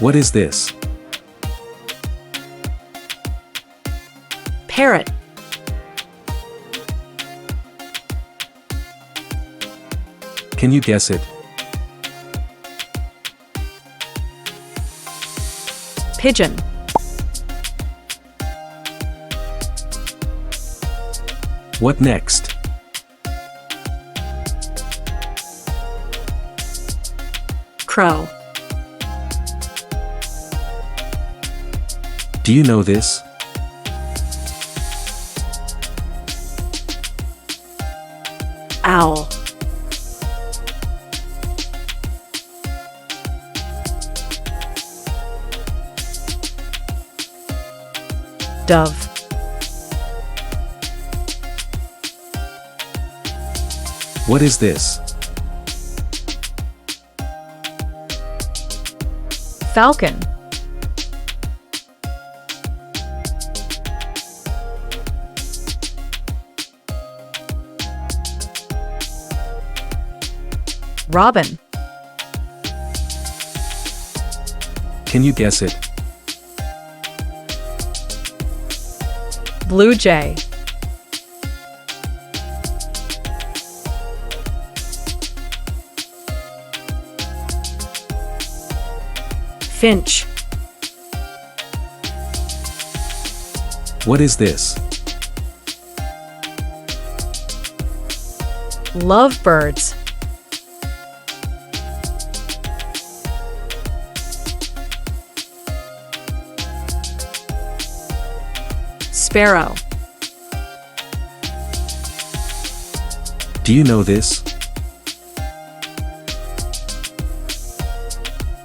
What is this? Parrot. Can you guess it? Pigeon. What next? Crow. Do you know this? Owl. Dove. What is this? Falcon. Robin. Can you guess it? Blue jay. Finch. What is this? Lovebirds. Sparrow. Do you know this?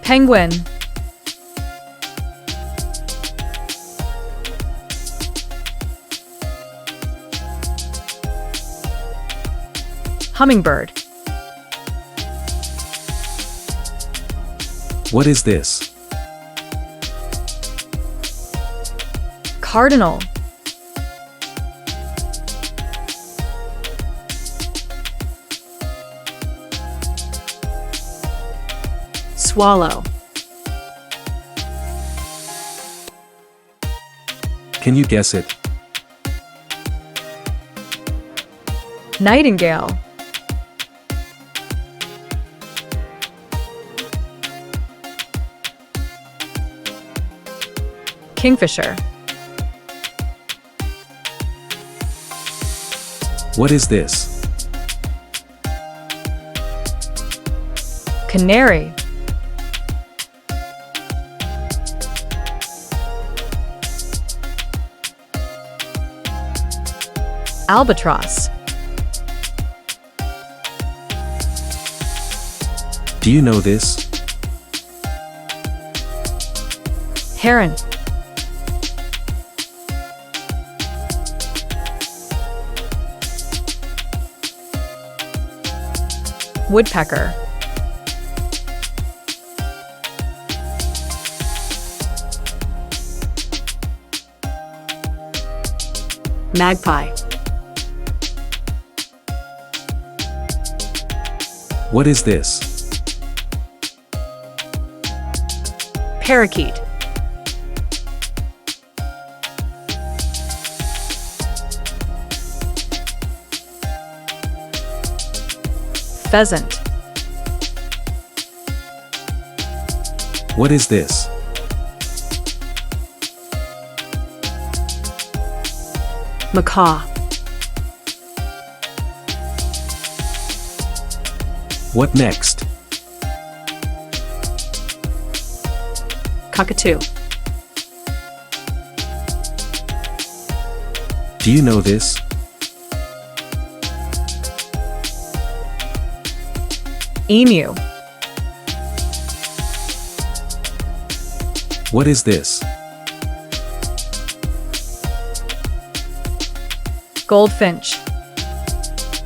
Penguin. Hummingbird. What is this? Cardinal. Swallow. Can you guess it? Nightingale. Kingfisher. What is this? Canary. Albatross. Do you know this? Heron. Woodpecker. Magpie. What is this? Parakeet. Pheasant. What is this? Macaw. What next? Cockatoo. Do you know this? Emu. What is this? Goldfinch.